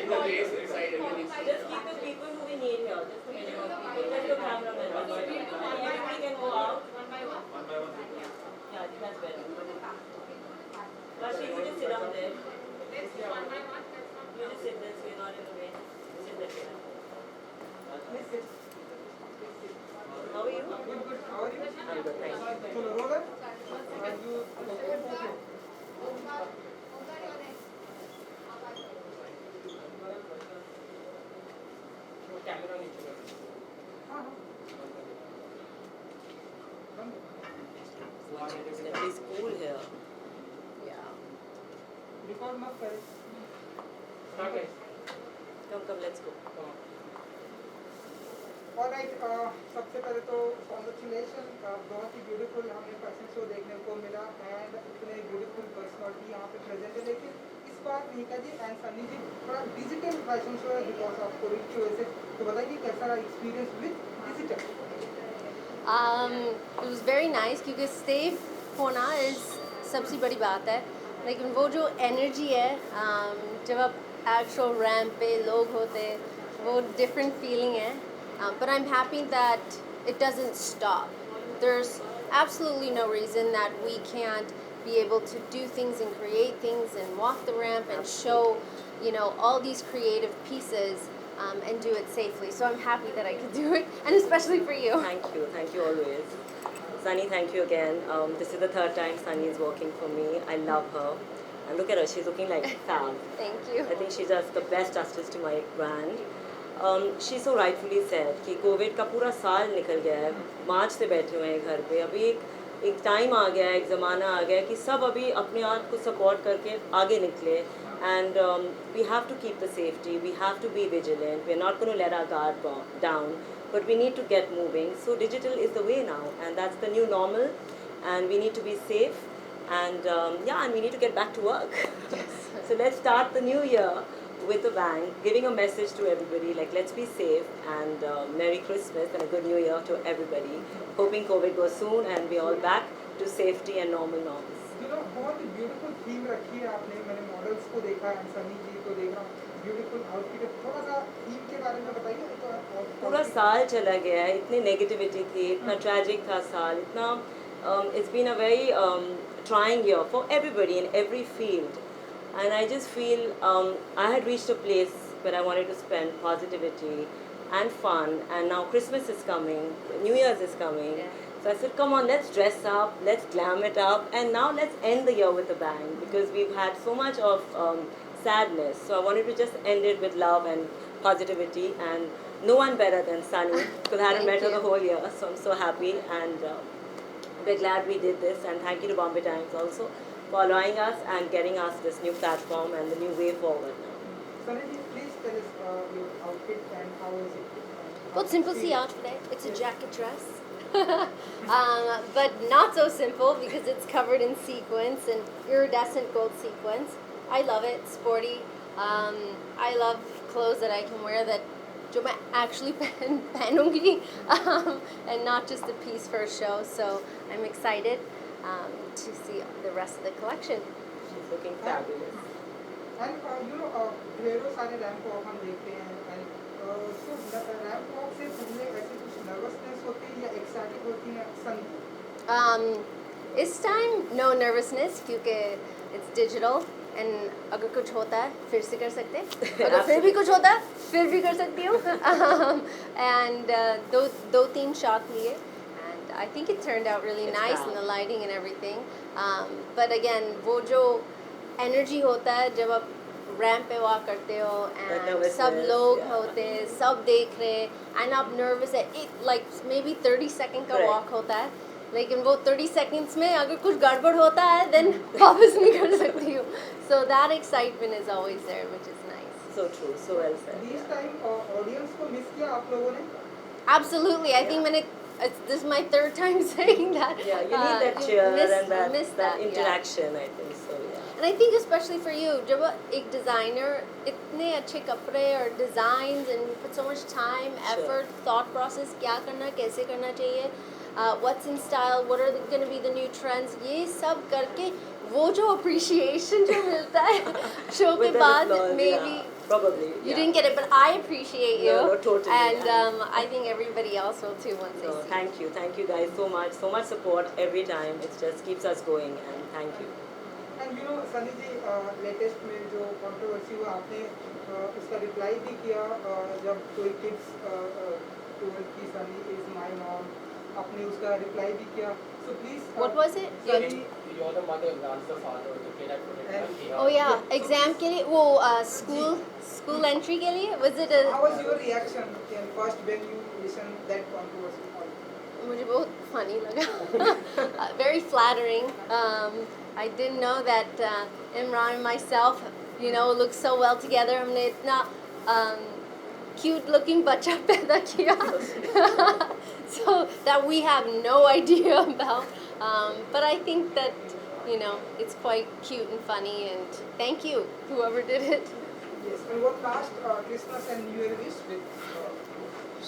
Just keep the people who we need here. Just the minimum people. Just the cameraman. Everybody can go out. Yeah, that's better. Rashid, you just sit down there. You just sit there so you're not in the way. Sit there. How are you? Good. How are you? I'm good, thank you. So, Rogan, are you? Camera नीचे करो. It's gonna be school here. Yeah. Record मत करे. Come, let's go. Alright, सबसे पहले तो congratulations, बहुत ही beautiful हमें fashion show देखने को मिला and इतने beautiful personality यहाँ पे present है, लेकिन इस बार नीका जी and सनी जी थोड़ा digital fashion show है because of COVID की वजह से, तो बताइए कैसा रहा experience with digital? It was very nice क्योंकि safe होना is सबसे बड़ी बात है, लेकिन वो जो energy है जब आप actual ramp पे लोग होते वो different feeling है. But I'm happy that it doesn't stop. There's absolutely no reason that we can't be able to do things and create things and walk the ramp and show, all these creative pieces and do it safely. So I'm happy that I could do it, and especially for you. Thank you always. Sunny, thank you again. This is the third time Sunny is working for me. I love her. And look at her, she's looking like fab. Thank you. I think she does the best justice to my brand. She so rightfully said कि Covid का पूरा साल निकल गया है, मार्च से बैठे हुए हैं घर पे. अभी एक टाइम आ गया है, एक ज़माना आ गया है कि सब अभी अपने आप को सपोर्ट करके आगे निकले. And we have to keep the safety, we have to be vigilant, we're not going to let our guard down, but we need to get moving. So digital is the way now, and that's the new normal, and we need to be safe, and and we need to get back to work. So let's start the new year with a bang, giving a message to everybody, like let's be safe, and Merry Christmas and a good New Year to everybody. Hoping COVID goes soon and we're all back to safety and normal norms. बहुत ही beautiful theme रखी है आपने, मैंने models को देखा है, सनी जी को देख रहा हूँ, beautiful outfit है. थोड़ा सा theme के बारे में बताइए. पूरा साल चला गया है, इतनी नेगेटिविटी थी, इतना ट्रैजिक था साल, इतना it's been a very trying year for everybody in every field. And I just feel I had reached a place where I wanted to spend positivity and fun, and now Christmas is coming, New Year's is coming. Yeah. So I said, come on, let's dress up, let's glam it up, and now let's end the year with a bang, because we've had so much of sadness. So I wanted to just end it with love and positivity, and no one better than Sunny, because I hadn't met her the whole year. So I'm so happy, and we're glad we did this, and thank you to Bombay Times also for allowing us and getting us this new platform and the new way forward now. Sunny ji, please tell us your outfit and how is it? Well, simple see outfit. It's a jacket dress. But not so simple because it's covered in sequins and iridescent gold sequins. I love it, sporty. I love clothes that I can wear that जो मैं actually पहनूंगी and not just a piece for a show. So I'm excited to see the rest of the collection. She's looking fabulous. And ढेरों सारे ramp walk हम देखते हैं, and so ramp walk से पहले ऐसे कुछ नर्वसनेस होती है या एक्साइटेड होती है संग? This time no nervousness क्योंकि it's digital and अगर कुछ होता है फिर से कर सकते हैं, अगर फिर भी कुछ होता है फिर भी कर सकती हूँ. And दो तीन shot लिए, and I think it turned out really nice and the lighting and everything. But again वो जो energy होता है जब आप रैंप पे वॉक करते हो and सब लोग होते हैं, सब देख रहे हैं, and आप nervous है, like maybe 30 second का walk होता है, लेकिन वो 30 seconds में अगर कुछ गड़बड़ होता है then वापस नहीं कर सकती हूँ. So that excitement is always there, which is nice. So true, so well said. This time audience को मिस किया आप लोगों ने? Absolutely, I think this is my third time saying that. Yeah, you need that cheer and miss that yeah. interaction, I think so, yeah. And I think especially for you, जब एक designer इतने अच्छे कपड़े और designs and you put so much time, effort, thought process, क्या करना, कैसे करना चाहिए, what's in style, what are going to be the new trends, ये सब करके वो जो appreciation जो मिलता है शो के With the बाद applause, maybe yeah, probably. you yeah. didn't get it, but I appreciate you. No, totally, And yeah. I think everybody else will too once No, they see. thank you guys so much support every time. It just keeps us going, and thank you. And you know Sunny ji latest में जो controversy हुआ आपने उसका reply भी किया जब कोई kids told कि सनी इज माय मॉम आपने उसका रिप्लाई भी किया so please What was it? Sunny You're the mother, God's the father. The kid had put it back here. Oh yeah, exam के लिए वो school entry के लिए was it how a was your reaction in first when you listened that controversy मुझे बहुत funny लगा very flattering. I didn't know that Imran and myself, you know, look so well together. हमने इतना cute looking बच्चा पैदा किया so that we have no idea about. But I think that, you know, it's quite cute and funny, and thank you, whoever did it. yes and what last Christmas and New Year wish with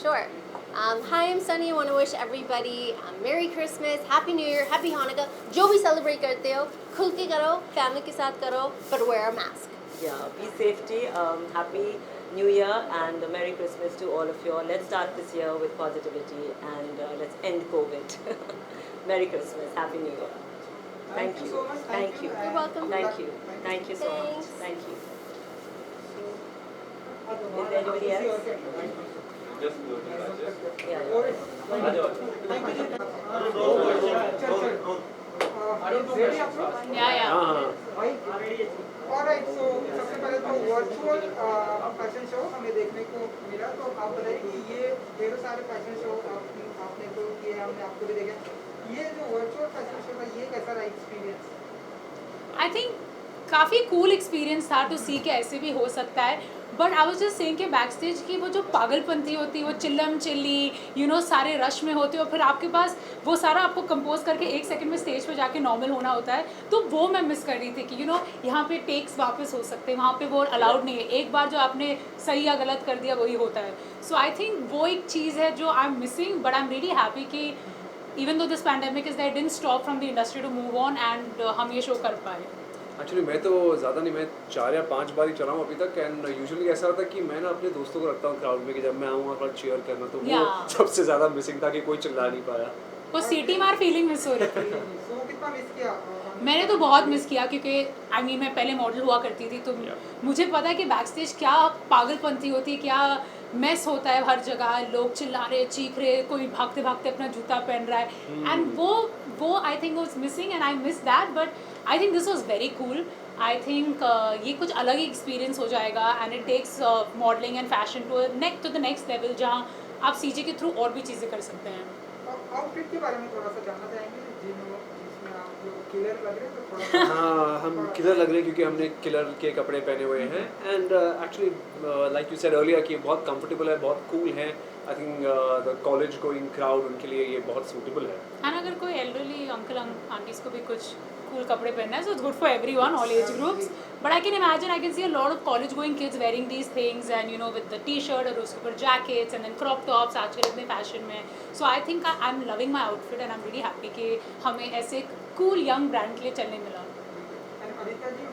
Sure. Hi, I'm Sunny. I want to wish everybody a Merry Christmas, Happy New Year, Happy Hanukkah. जो भी celebrate करते हो, खुल के करो, family के साथ करो, but wear a mask. Yeah, be safety. Happy New Year and a Merry Christmas to all of you. Let's start this year with positivity and let's end COVID. Merry Christmas, Happy New Year. Thank you. so much Thank you. and You're welcome. Thank you. Thank you so much. Thanks. Thank you. is there anybody else? Just go to Rajesh. Yeah. Thank you जी चल I don't do ready questions आप लोग fast. Yeah. Alright so सबसे पहले तो virtual fashion show हमें देखने को मिला तो आप बताइए कि ये ढेरों सारे फैशन शो आपने तो किए हमने आपको भी देखा ये जो वर्चुअल फैशन शो था ये कैसा रहा एक्सपीरियंस आई थिंक काफ़ी कूल एक्सपीरियंस था टू सी के ऐसे भी हो सकता है but I was just saying कि बैक स्टेज की वो जो पागलपंती होती है वो चिल्लम चिल्ली यू नो सारे रश में होते हो फिर आपके पास वो सारा आपको कंपोज करके 1 सेकंड में स्टेज पे जाके नॉर्मल होना होता है तो वो मैं मिस कर रही थी कि यू नो यहाँ पे टेक्स वापस हो सकते हैं वहाँ पे वो अलाउड नहीं है एक बार जो आपने सही या गलत कर दिया वही होता है सो आई थिंक वो एक चीज़ है जो I am missing but I am really happy कि even though this pandemic is that didn't stop from the industry to move on and हम ये शो कर पाए एक्चुअली मैं तो ज़्यादा नहीं मैं 4 या 5 बार ही चला हूँ अभी तक एंड यूजुअली ऐसा होता है कि मैं ना अपने दोस्तों को रखता हूँ क्राउड में कि जब मैं आऊँगा थोड़ा चीयर करना तो वो Yeah. सबसे ज़्यादा मिसिंग था कि कोई चिल्ला नहीं पाया वो सिटी मार फीलिंग मिस हो रही थी सो कितना मिस किया मैंने तो बहुत मिस किया क्योंकि आई मीन मैं पहले मॉडल हुआ करती थी तो मुझे पता है कि बैक स्टेज क्या पागलपंती होती है क्या मेस होता है हर जगह लोग चिल्ला रहे चीख रहे कोई भागते भागते अपना जूता पहन रहा है एंड वो I think was missing and I miss that but I think this was very cool I think ये कुछ अलग ही एक्सपीरियंस हो जाएगा and it takes modelling and fashion to the next level जहाँ आप सीजे के थ्रू और भी चीज़ें कर सकते हैं आउटफिट के बारे में थोड़ा सा जानना चाहेंगे जिसमें आप जो किलर लग रहे हैं तो थोड़ा हाँ हम किलर लग रहे हैं क्योंकि हमने किलर के कपड़े पहने हुए हैं and actually like you said earlier कि बहुत कंफर्टेबल है बहुत कूल है I think the college going crowd उनके लिए ये बहुत सूटेबल है एंड अगर कोई एल्डरली अंकल आंटीज को भी कुछ कूल कपड़े पहनना है so it's good for everyone all age groups but I can imagine I can see a lot of college going kids wearing these things and you know with the T shirt और उसके ऊपर jackets and then crop tops आजकल इतने fashion में so I think I am loving my outfit and I am really happy कि हमें ऐसे cool young brand के लिए चलने मिला एंड अनिता जी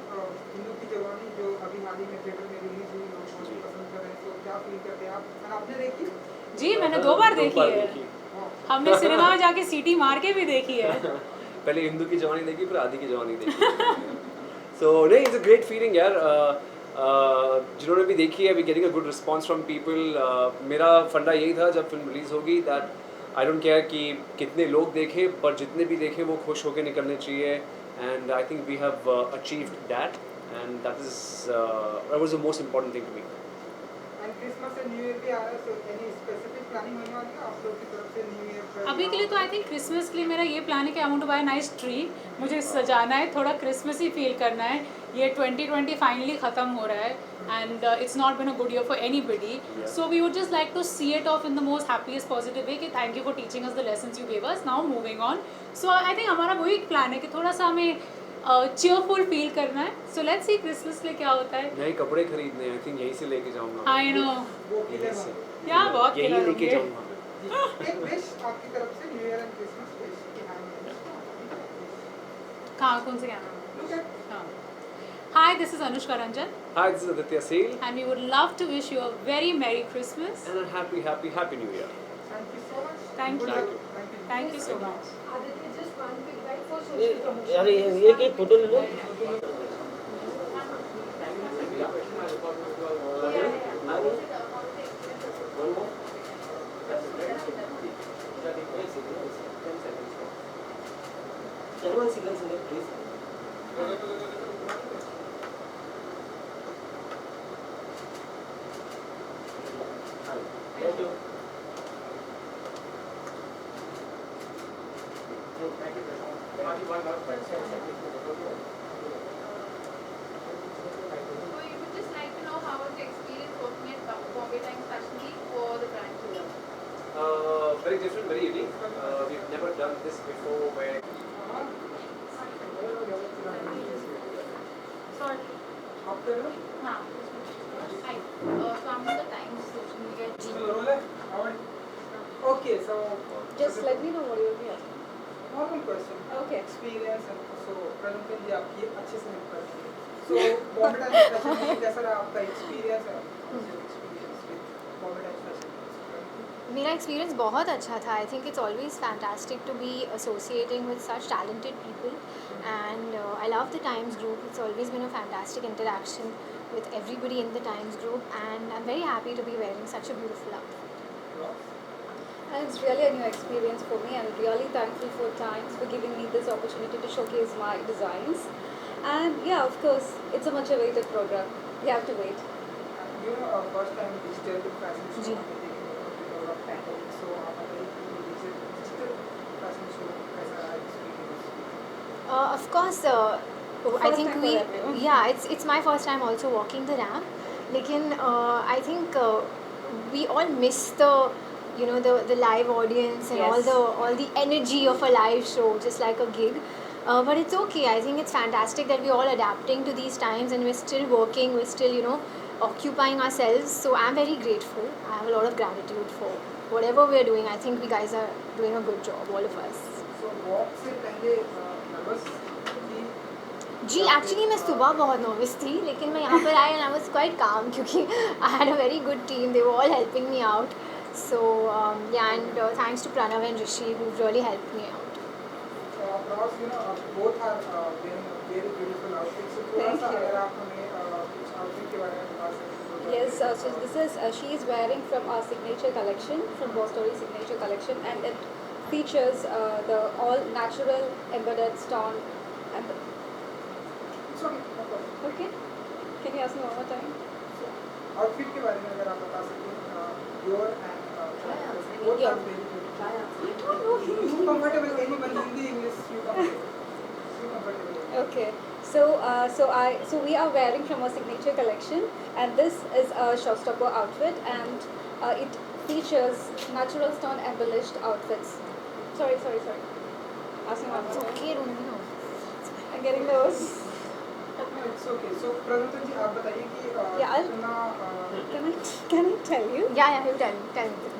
हिंदू की जवानी जो अभी हाल ही में थिएटर में रिलीज हुई लोग बहुत पसंद कर रहे हैं तो क्या फील करते हैं आप और आपने देखी जी मैंने 2 बार देखी है हमने सिनेमा में जाके सीटी मार के भी देखी है पहले हिंदू की जवानी देखी फिर आदि की जवानी देखी सो नहीं इट्स अ ग्रेट फीलिंग यार जिन्होंने भी देखी है we getting a good response from people मेरा फंडा यही था जब फिल्म रिलीज होगी दैट आई डोंट केयर कि कितने लोग देखें पर जितने भी देखें वो खुश होकर निकलने चाहिए and I think we have achieved that and that was the most important thing to me and Christmas and new year भी आ रहा है सो एनी स्पेसिफिक प्लानिंग होने वाली है आप लोग की तरफ से न्यू ईयर पर अभी के लिए तो आई थिंक क्रिसमस के लिए मेरा ये प्लान है कि I want to buy nice tree मुझे सजाना है थोड़ा क्रिसमस ही फील करना है ये 2020 फाइनली ख़त्म हो रहा है and it's not been a good year for anybody so we would just like to see it off in the most happiest positive way कि thank you for teaching us the lessons you gave us now moving on so I think हमारा वही plan है कि थोड़ा सा हमें cheerful feel करना है सो लेट्स सी क्रिसमस के लिए क्या होता है नए कपड़े खरीदने आई थिंक यहीं से लेके जाऊंगा आई नो वो किले यहीं से या बहुत यहीं killer लेके होंगे। जाऊंगा एक विश आपकी तरफ से new year and Christmas wish की कहाँ कौन से कहना ठीक है? Hi, this is Anushka Ranjan, Hi, this is Aditya Sale, and we would love to wish you a very Merry Christmas. and a happy New Year. Thank you so much. Thank Good you. luck. Thank you. Thank you so much. अरे ये एक photo ले लो चलो single single please thank you So you would just like to know how was the experience working at Bombay Times Fashion Week for the brand tour? Very different, very unique. We've never done this before where Sorry. आप कर रहे हो? हाँ. Hi. So I'm on the Times social media team. So roll है? Okay, so Just let me know what you're here. normal question. Okay. Experience and so प्रनुकन जी आपकी अच्छे से हेल्प करती है. So Bombay Times Fashion Week कैसा रहा आपका experience है? Experience with Bombay Times Fashion Week. मेरा एक्सपीरियंस बहुत अच्छा था. I think it's always fantastic to be associating with such talented people and I love the Times group. It's always been a fantastic interaction with everybody in the Times group, and I'm very happy to be wearing such a beautiful outfit. And it's really a new experience for me. I'm really thankful for Times for giving me this opportunity to showcase my designs. And yeah, of course, it's a much awaited program. We have to wait. You know, first time digital fashion show जी. आपने देखी because of pandemic. So आप बताइए कि digital fashion show कैसा रहा experience? Of course, I First think time for everyone. it's my first time also walking the ramp. लेकिन I think we all miss the live audience and Yes. all the energy of a live show, just like a gig. But it's okay. I think it's fantastic that we're all adapting to these times and we're still working. We're still occupying ourselves. So I'm very grateful. I have a lot of gratitude for whatever we're doing. I think we guys are doing a good job, all of us. So walk से पहले nervous थी. जी actually मैं सुबह बहुत nervous थी, लेकिन मैं यहाँ पर आई and I was quite calm क्योंकि I had a very good team. They were all helping me out. So yeah and thanks to Pranav and Rishi who really helped me out. Ross, you know, both are wearing very beautiful outfits. So थोड़ा Thank सा you. अगर आप हमें कुछ outfit के बारे में बता सकते हो. Yes, so this is she is wearing from our signature collection, from Boss Story signature collection, and it features the all natural embedded stone. And It's okay, no problem. okay, can you ask me one more time? So outfit के बारे में अगर आप बता सकें, your and both Yeah. are very beautiful. You comfortable anyone Hindi, English, you comfortable. Okay, so we are wearing from our signature collection, and this is a showstopper outfit, and it features natural stone embellished outfits. Sorry. Ask me one more time. Okay रोमिनो. I'm getting those. No, it's okay. So प्रनुकन जी आप बताइए कि Yeah, I'll- कितना Can I tell you? या you tell me.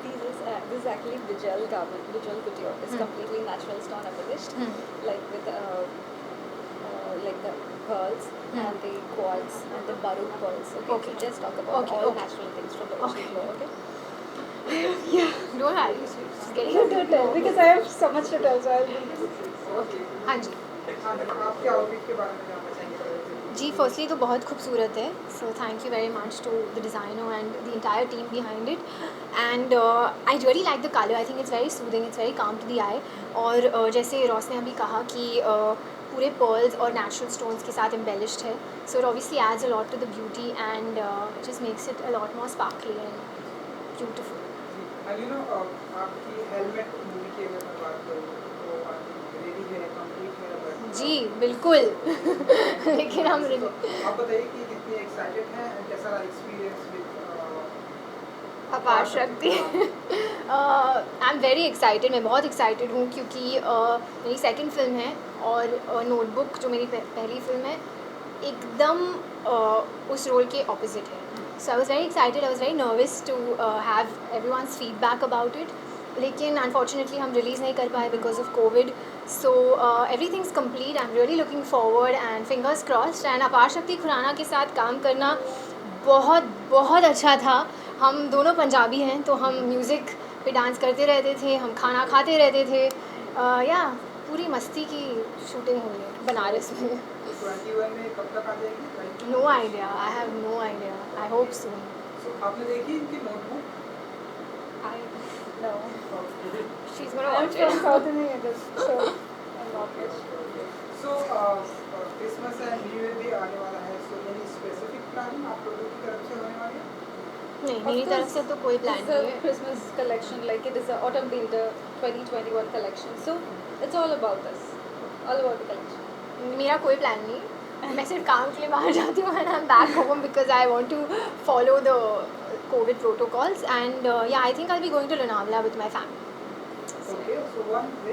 This is actually Vijal garment, Vijal couture. It's Hmm. completely natural stone embellished, Hmm. like with like the pearls Hmm. and the quartz and the baroque pearls. Okay. So just talk about Okay, all okay. natural things from the Okay. ocean floor. Okay. Don't worry. You do tell because I have so much to tell. So I'll be. हाँ जी. आपके outfit के बारे में जानना चाहेंगे प्रनुकन जी. जी firstly तो बहुत खूबसूरत है. So thank you very much to the designer and the entire team behind it. And I really like the colour. I think it's very soothing, it's very calm to the eye. और जैसे Ross ने अभी कहा कि पूरे pearls और natural stones के साथ एम्बेलिश्ड है. So it obviously adds a lot to the beauty and just makes it a lot more sparkly and beautiful. And you know, आपकी helmet movie की अगर मैं बात करूँ तो आपकी ready है, complete है, but जी बिल्कुल. लेकिन हम आप बताइए कि कितनी excited हैं and कैसा रहा experience with अपार शक्ति. I am very excited. मैं बहुत एक्साइटेड हूँ क्योंकि मेरी सेकंड फिल्म है और नोटबुक जो मेरी पहली फिल्म है एकदम उस रोल के ऑपोजिट है. So I was very excited. I was very nervous to have everyone's feedback about it. लेकिन अनफॉर्चुनेटली हम रिलीज़ नहीं कर पाए because of Covid. So everything's complete. I'm really looking forward and fingers crossed. And अपार शक्ति खुराना के साथ काम करना बहुत बहुत अच्छा था. हम दोनों पंजाबी हैं तो हम म्यूज़िक पे डांस करते रहते थे, हम खाना खाते रहते थे. या पूरी मस्ती की शूटिंग हुई है बनारस में. 21 में कब तक आ जाएगी? No idea. I have no idea. I hope soon. So, आपने देखी इनकी notebook? I no. She is gonna I'm watch from इट. South India, so I'm not much. So, Christmas and new year भी आने वाला है. So, any specific plan आप लोगों की तरफ से होने वाली है? नहीं, Of मेरी तरफ course, से तो कोई प्लान It's नहीं a है. Christmas collection, like it is a autumn winter 2021 collection. So it's all about us, all about the collection. मेरा कोई प्लान नहीं. मैं सिर्फ काम के लिए बाहर जाती हूँ and I'm back home because I want to follow the COVID protocols and yeah, I think I'll be going to Lonavala with my family. Okay, so one wish